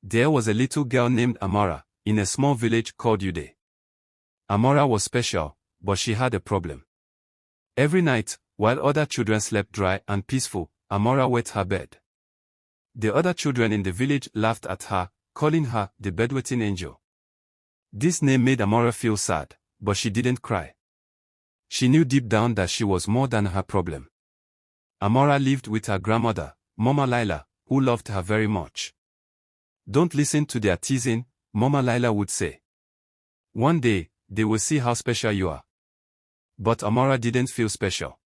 There was a little girl named Amara, in a small village called Ude. Amara was special, but she had a problem. Every night, while other children slept dry and peaceful, Amara wet her bed. The other children in the village laughed at her, calling her the Bedwetting Angel. This name made Amara feel sad, but she didn't cry. She knew deep down that she was more than her problem. Amara lived with her grandmother, Mama Lila, who loved her very much. "Don't listen to their teasing," Mama Lila would say. "One day, they will see how special you are." But Amara didn't feel special.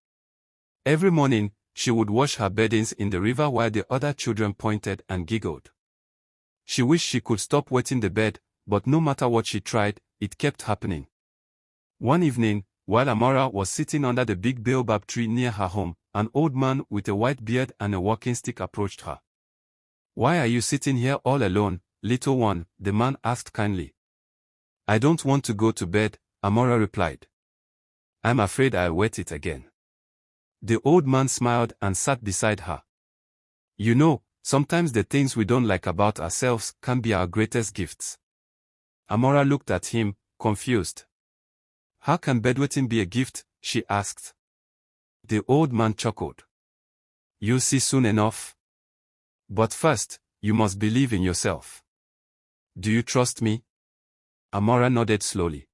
Every morning, she would wash her beddings in the river while the other children pointed and giggled. She wished she could stop wetting the bed, but no matter what she tried, it kept happening. One evening, while Amara was sitting under the big baobab tree near her home, an old man with a white beard and a walking stick approached her. "Why are you sitting here all alone, little one?" the man asked kindly. "I don't want to go to bed," Amara replied. "I'm afraid I'll wet it again." The old man smiled and sat beside her. "You know, sometimes the things we don't like about ourselves can be our greatest gifts." Amara looked at him, confused. "How can bedwetting be a gift?" she asked. The old man chuckled. "You'll see soon enough. But first, you must believe in yourself. Do you trust me?" Amara nodded slowly.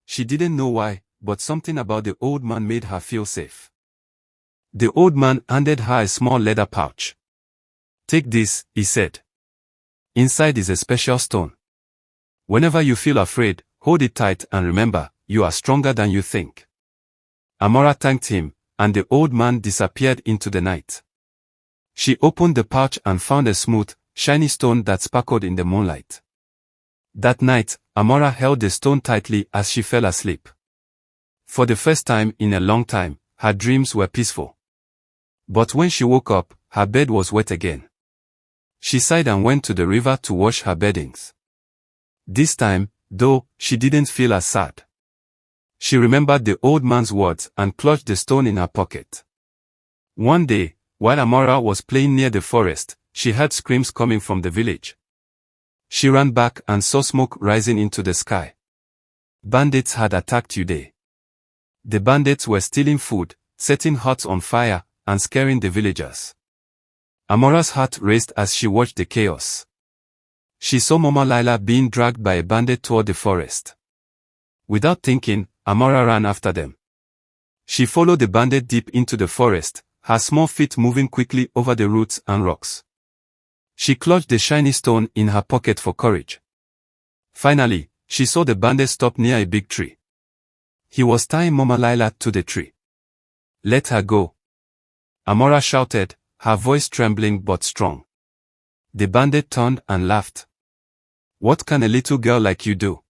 She didn't know why, but something about the old man made her feel safe. The old man handed her a small leather pouch. "Take this," he said. "Inside is a special stone. Whenever you feel afraid, hold it tight and remember, you are stronger than you think." Amara thanked him, and the old man disappeared into the night. She opened the pouch and found a smooth, shiny stone that sparkled in the moonlight. That night, Amara held the stone tightly as she fell asleep. For the first time in a long time, her dreams were peaceful. But when she woke up, her bed was wet again. She sighed and went to the river to wash her beddings. This time, though, she didn't feel as sad. She remembered the old man's words and clutched the stone in her pocket. One day, while Amara was playing near the forest, she heard screams coming from the village. She ran back and saw smoke rising into the sky. Bandits had attacked Ude. The bandits were stealing food, setting huts on fire, and scaring the villagers. Amara's heart raced as she watched the chaos. She saw Mama Lila being dragged by a bandit toward the forest. Without thinking, Amara ran after them. She followed the bandit deep into the forest, her small feet moving quickly over the roots and rocks. She clutched the shiny stone in her pocket for courage. Finally, she saw the bandit stop near a big tree. He was tying Mama Lila to the tree. "Let her go," Amara shouted, her voice trembling but strong. The bandit turned and laughed. "What can a little girl like you do?"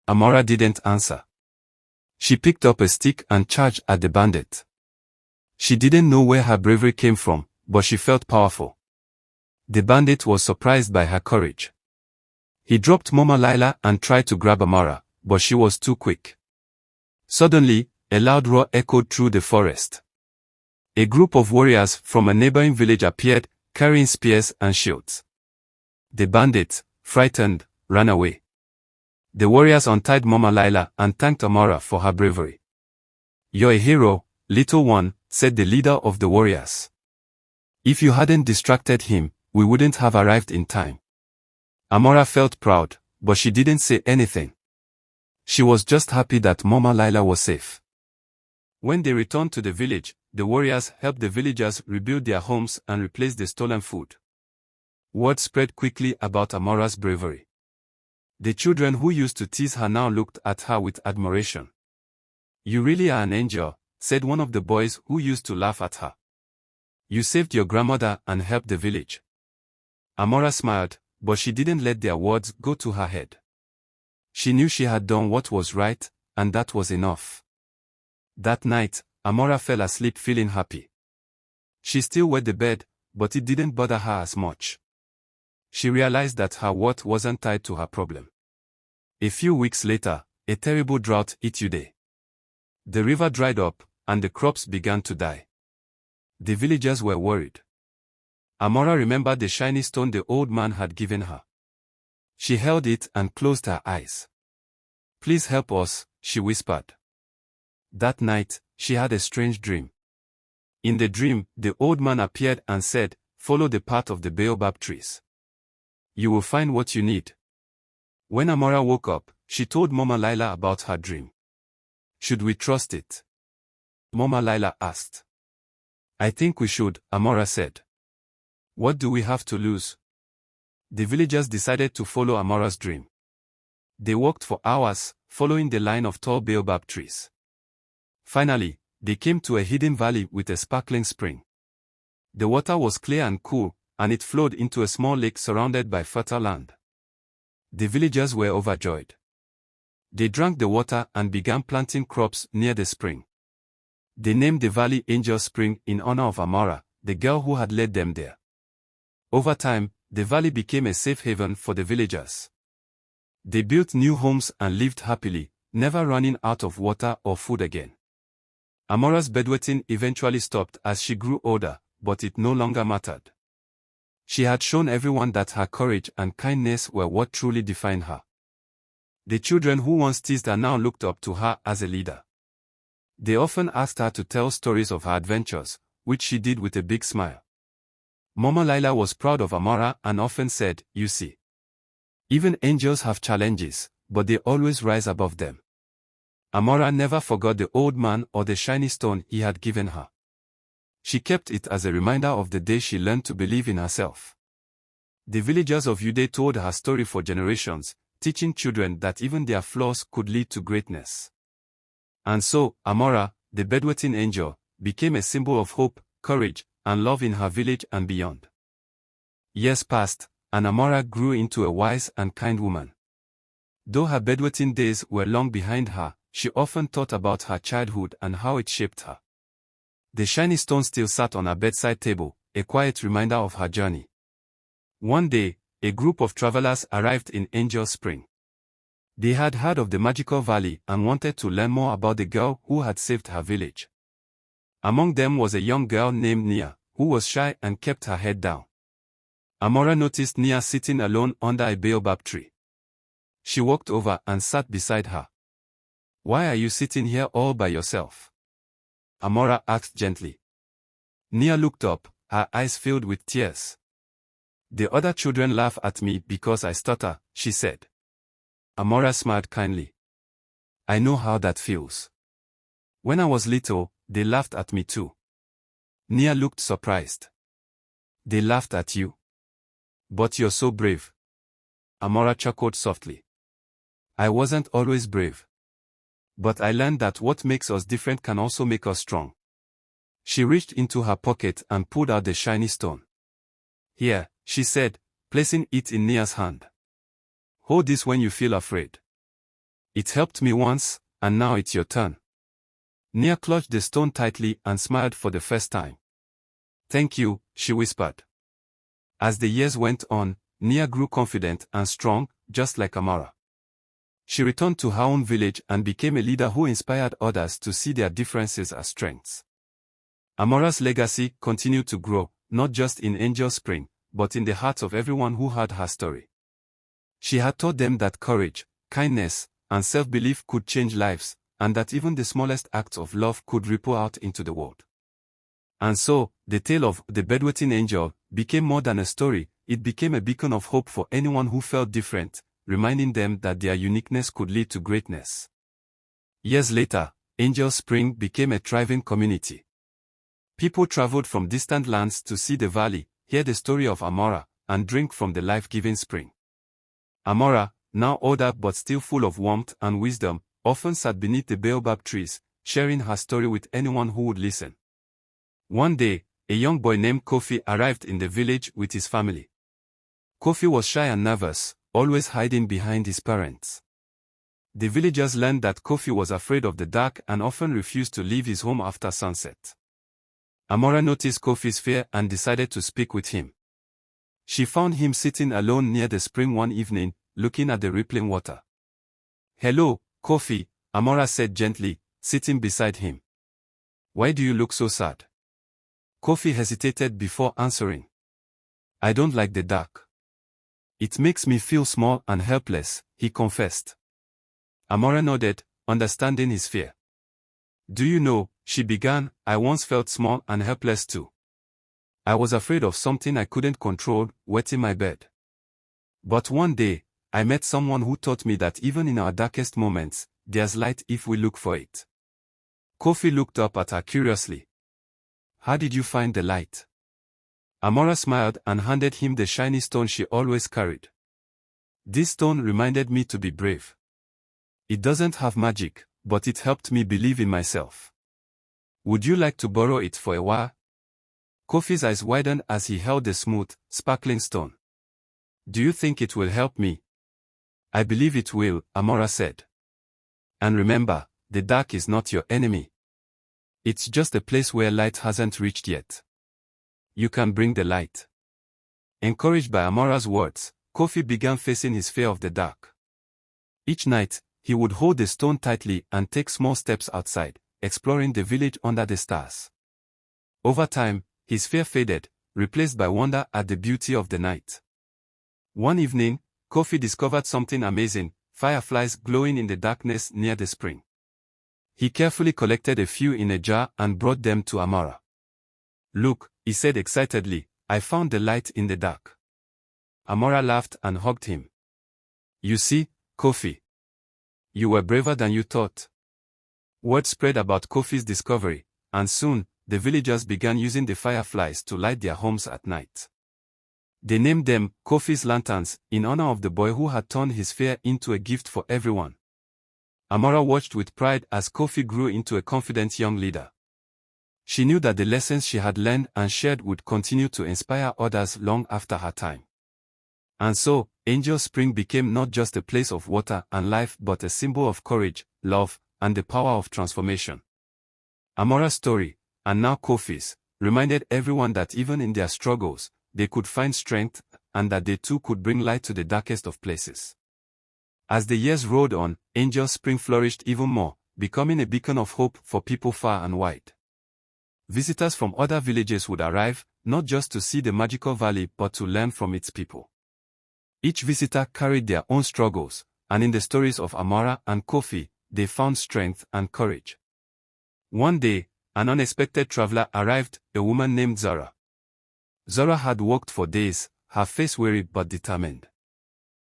Amara didn't answer. She picked up a stick and charged at the bandit. She didn't know where her bravery came from, but she felt powerful. The bandit was surprised by her courage. He dropped Mama Lila and tried to grab Amara, but she was too quick. Suddenly, a loud roar echoed through the forest. A group of warriors from a neighboring village appeared, carrying spears and shields. The bandits, frightened, ran away. The warriors untied Mama Lila and thanked Amara for her bravery. "You're a hero, little one," said the leader of the warriors. "If you hadn't distracted him, we wouldn't have arrived in time." Amara felt proud, but she didn't say anything. She was just happy that Mama Lila was safe. When they returned to the village, the warriors helped the villagers rebuild their homes and replace the stolen food. Word spread quickly about Amara's bravery. The children who used to tease her now looked at her with admiration. "You really are an angel," said one of the boys who used to laugh at her. "You saved your grandmother and helped the village." Amara smiled, but she didn't let their words go to her head. She knew she had done what was right, and that was enough. That night, Amara fell asleep feeling happy. She still wet the bed, but it didn't bother her as much. She realized that her worth wasn't tied to her problem. A few weeks later, a terrible drought hit Ude. The river dried up, and the crops began to die. The villagers were worried. Amora remembered the shiny stone the old man had given her. She held it and closed her eyes. "Please help us," she whispered. That night, she had a strange dream. In the dream, the old man appeared and said, "Follow the path of the baobab trees. You will find what you need." When Amora woke up, she told Mama Lila about her dream. "Should we trust it?" Mama Lila asked. "I think we should," Amora said. "What do we have to lose?" The villagers decided to follow Amora's dream. They walked for hours, following the line of tall baobab trees. Finally, they came to a hidden valley with a sparkling spring. The water was clear and cool, and it flowed into a small lake surrounded by fertile land. The villagers were overjoyed. They drank the water and began planting crops near the spring. They named the valley Angel Spring in honor of Amora, the girl who had led them there. Over time, the valley became a safe haven for the villagers. They built new homes and lived happily, never running out of water or food again. Amora's bedwetting eventually stopped as she grew older, but it no longer mattered. She had shown everyone that her courage and kindness were what truly defined her. The children who once teased her now looked up to her as a leader. They often asked her to tell stories of her adventures, which she did with a big smile. Mama Lila was proud of Amora and often said, "You see, even angels have challenges, but they always rise above them." Amora never forgot the old man or the shiny stone he had given her. She kept it as a reminder of the day she learned to believe in herself. The villagers of Uday told her story for generations, teaching children that even their flaws could lead to greatness. And so, Amora, the bedwetting angel, became a symbol of hope, courage, and love in her village and beyond. Years passed, and Amora grew into a wise and kind woman. Though her bedwetting days were long behind her, she often thought about her childhood and how it shaped her. The shiny stone still sat on her bedside table, a quiet reminder of her journey. One day, a group of travelers arrived in Angel Spring. They had heard of the magical valley and wanted to learn more about the girl who had saved her village. Among them was a young girl named Nia, who was shy and kept her head down. Amora noticed Nia sitting alone under a baobab tree. She walked over and sat beside her. "Why are you sitting here all by yourself?" Amora asked gently. Nia looked up, her eyes filled with tears. "The other children laugh at me because I stutter," she said. Amora smiled kindly. "I know how that feels. When I was little, they laughed at me too." Nia looked surprised. "They laughed at you? But you're so brave." Amora chuckled softly. "I wasn't always brave. But I learned that what makes us different can also make us strong." She reached into her pocket and pulled out the shiny stone. "Here," she said, placing it in Nia's hand. "Hold this when you feel afraid. It helped me once, and now it's your turn." Nia clutched the stone tightly and smiled for the first time. "Thank you," she whispered. As the years went on, Nia grew confident and strong, just like Amora. She returned to her own village and became a leader who inspired others to see their differences as strengths. Amora's legacy continued to grow, not just in Angel Spring, but in the hearts of everyone who heard her story. She had taught them that courage, kindness, and self-belief could change lives, and that even the smallest acts of love could ripple out into the world. And so, the tale of the Bedwetting Angel became more than a story, it became a beacon of hope for anyone who felt different, reminding them that their uniqueness could lead to greatness. Years later, Angel Spring became a thriving community. People traveled from distant lands to see the valley, hear the story of Amora, and drink from the life-giving spring. Amora, now older but still full of warmth and wisdom, often sat beneath the baobab trees, sharing her story with anyone who would listen. One day, a young boy named Kofi arrived in the village with his family. Kofi was shy and nervous, always hiding behind his parents. The villagers learned that Kofi was afraid of the dark and often refused to leave his home after sunset. Amora noticed Kofi's fear and decided to speak with him. She found him sitting alone near the spring one evening, looking at the rippling water. "Hello, Kofi," Amora said gently, sitting beside him. "Why do you look so sad?" Kofi hesitated before answering. I don't like the dark. It makes me feel small and helpless, he confessed. Amora nodded, understanding his fear. Do you know, she began, I once felt small and helpless too. I was afraid of something I couldn't control, wetting my bed. But one day, I met someone who taught me that even in our darkest moments, there's light if we look for it. Kofi looked up at her curiously. How did you find the light? Amora smiled and handed him the shiny stone she always carried. This stone reminded me to be brave. It doesn't have magic, but it helped me believe in myself. Would you like to borrow it for a while? Kofi's eyes widened as he held the smooth, sparkling stone. Do you think it will help me? I believe it will, Amora said. And remember, the dark is not your enemy. It's just a place where light hasn't reached yet. You can bring the light. Encouraged by Amora's words, Kofi began facing his fear of the dark. Each night, he would hold the stone tightly and take small steps outside, exploring the village under the stars. Over time, his fear faded, replaced by wonder at the beauty of the night. One evening, Kofi discovered something amazing, fireflies glowing in the darkness near the spring. He carefully collected a few in a jar and brought them to Amora. Look, he said excitedly, I found the light in the dark. Amora laughed and hugged him. You see, Kofi. You were braver than you thought. Word spread about Kofi's discovery, and soon, the villagers began using the fireflies to light their homes at night. They named them Kofi's lanterns, in honor of the boy who had turned his fear into a gift for everyone. Amora watched with pride as Kofi grew into a confident young leader. She knew that the lessons she had learned and shared would continue to inspire others long after her time. And so, Angel Spring became not just a place of water and life but a symbol of courage, love, and the power of transformation. Amora's story, and now Kofi's, reminded everyone that even in their struggles, they could find strength, and that they too could bring light to the darkest of places. As the years rolled on, Angel Spring flourished even more, becoming a beacon of hope for people far and wide. Visitors from other villages would arrive, not just to see the magical valley but to learn from its people. Each visitor carried their own struggles, and in the stories of Amora and Kofi, they found strength and courage. One day, an unexpected traveler arrived, a woman named Zara. Zara had walked for days, her face weary but determined.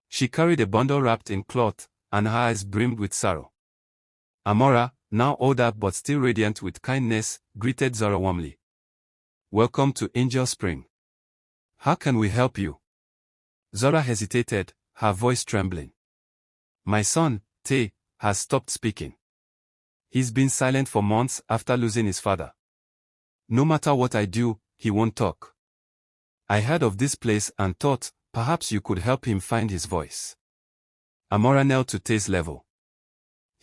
She carried a bundle wrapped in cloth, and her eyes brimmed with sorrow. Amora, now older but still radiant with kindness, greeted Zara warmly. Welcome to Angel Spring. How can we help you? Zara hesitated, her voice trembling. My son, Tay, has stopped speaking. He's been silent for months after losing his father. No matter what I do, he won't talk. I heard of this place and thought, perhaps you could help him find his voice. Amora knelt to Tay's level.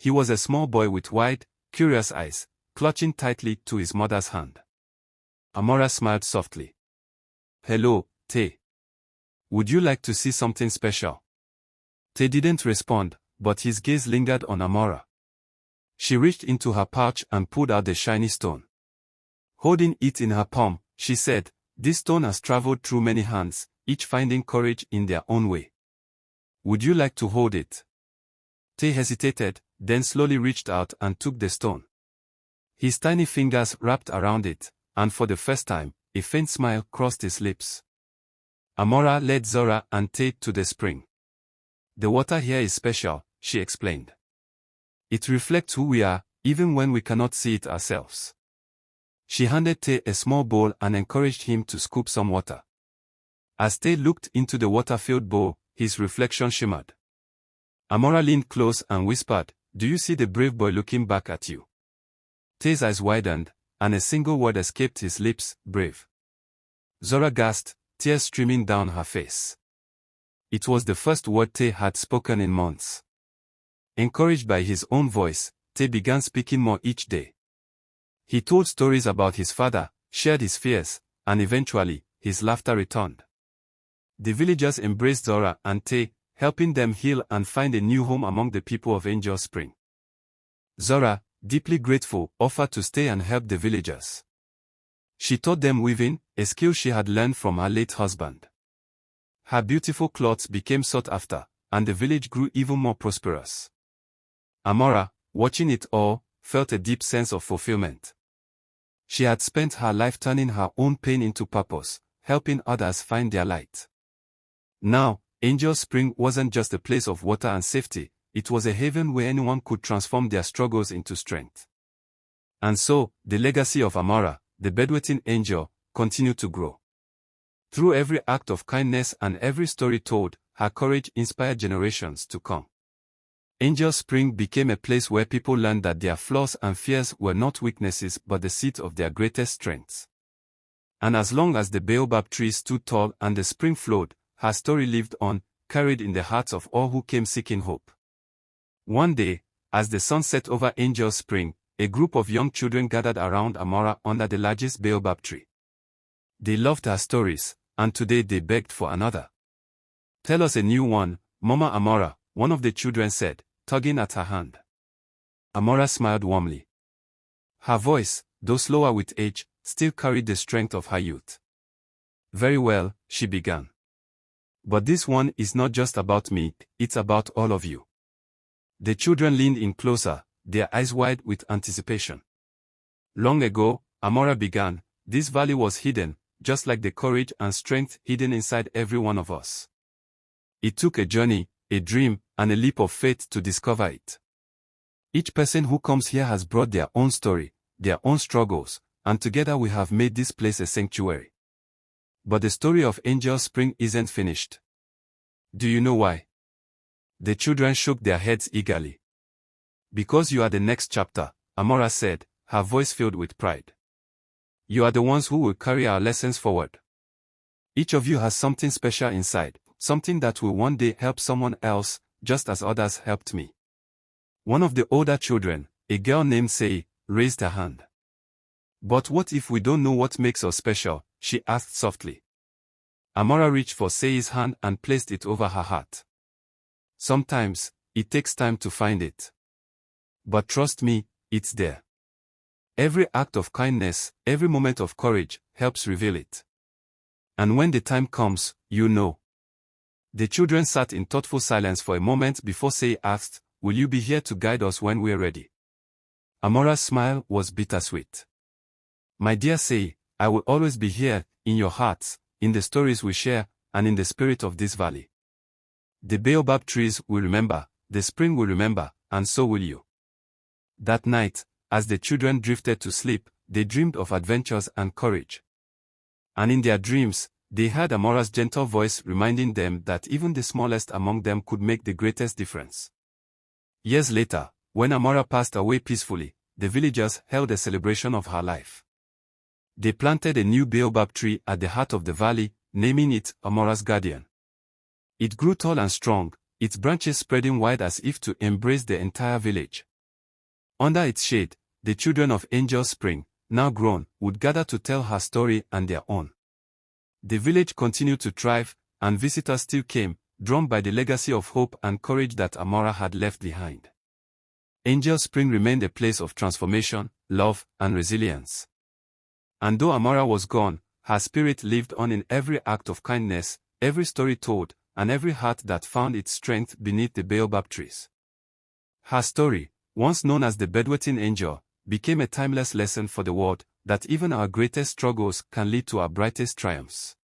He was a small boy with wide, curious eyes, clutching tightly to his mother's hand. Amora smiled softly. Hello, Tay. Would you like to see something special? Tay didn't respond, but his gaze lingered on Amora. She reached into her pouch and pulled out the shiny stone. Holding it in her palm, she said, This stone has traveled through many hands, each finding courage in their own way. Would you like to hold it? Tay hesitated, then slowly reached out and took the stone. His tiny fingers wrapped around it, and for the first time, a faint smile crossed his lips. Amora led Zora and Tay to the spring. The water here is special, she explained. It reflects who we are, even when we cannot see it ourselves. She handed Tay a small bowl and encouraged him to scoop some water. As Tay looked into the water-filled bowl, his reflection shimmered. Amora leaned close and whispered, Do you see the brave boy looking back at you? Tay's eyes widened, and a single word escaped his lips, brave. Zora gasped, tears streaming down her face. It was the first word Tay had spoken in months. Encouraged by his own voice, Tay began speaking more each day. He told stories about his father, shared his fears, and eventually, his laughter returned. The villagers embraced Zora and Tay, helping them heal and find a new home among the people of Angel Spring. Zora, deeply grateful, offered to stay and help the villagers. She taught them weaving, a skill she had learned from her late husband. Her beautiful clothes became sought after, and the village grew even more prosperous. Amora, watching it all, felt a deep sense of fulfillment. She had spent her life turning her own pain into purpose, helping others find their light. Now, Angel Spring wasn't just a place of water and safety, it was a haven where anyone could transform their struggles into strength. And so, the legacy of Amora, the Bedwetting Angel, continued to grow. Through every act of kindness and every story told, her courage inspired generations to come. Angel Spring became a place where people learned that their flaws and fears were not weaknesses but the seat of their greatest strengths. And as long as the baobab tree stood tall and the spring flowed, her story lived on, carried in the hearts of all who came seeking hope. One day, as the sun set over Angel Spring, a group of young children gathered around Amora under the largest baobab tree. They loved her stories, and today they begged for another. "Tell us a new one, Mama Amora," one of the children said, tugging at her hand. Amora smiled warmly. Her voice, though slower with age, still carried the strength of her youth. "Very well," she began. "But this one is not just about me, it's about all of you." The children leaned in closer, their eyes wide with anticipation. "Long ago," Amora began, "this valley was hidden, just like the courage and strength hidden inside every one of us. It took a journey, a dream, and a leap of faith to discover it. Each person who comes here has brought their own story, their own struggles, and together we have made this place a sanctuary. But the story of Angel Spring isn't finished. Do you know why?" The children shook their heads eagerly. "Because you are the next chapter," Amora said, her voice filled with pride. "You are the ones who will carry our lessons forward. Each of you has something special inside, something that will one day help someone else, just as others helped me." One of the older children, a girl named Sei, raised her hand. "But what if we don't know what makes us special?" she asked softly. Amora reached for Sei's hand and placed it over her heart. "Sometimes, it takes time to find it. But trust me, it's there. Every act of kindness, every moment of courage, helps reveal it. And when the time comes, you know." The children sat in thoughtful silence for a moment before Sei asked, "Will you be here to guide us when we're ready?" Amora's smile was bittersweet. "My dear Sei, I will always be here, in your hearts, in the stories we share, and in the spirit of this valley. The baobab trees will remember, the spring will remember, and so will you." That night, as the children drifted to sleep, they dreamed of adventures and courage. And in their dreams, they heard Amora's gentle voice reminding them that even the smallest among them could make the greatest difference. Years later, when Amora passed away peacefully, the villagers held a celebration of her life. They planted a new baobab tree at the heart of the valley, naming it Amora's Guardian. It grew tall and strong, its branches spreading wide as if to embrace the entire village. Under its shade, the children of Angel Spring, now grown, would gather to tell her story and their own. The village continued to thrive, and visitors still came, drawn by the legacy of hope and courage that Amora had left behind. Angel Spring remained a place of transformation, love, and resilience. And though Amora was gone, her spirit lived on in every act of kindness, every story told, and every heart that found its strength beneath the baobab trees. Her story, once known as the Bedwetting Angel, became a timeless lesson for the world, that even our greatest struggles can lead to our brightest triumphs.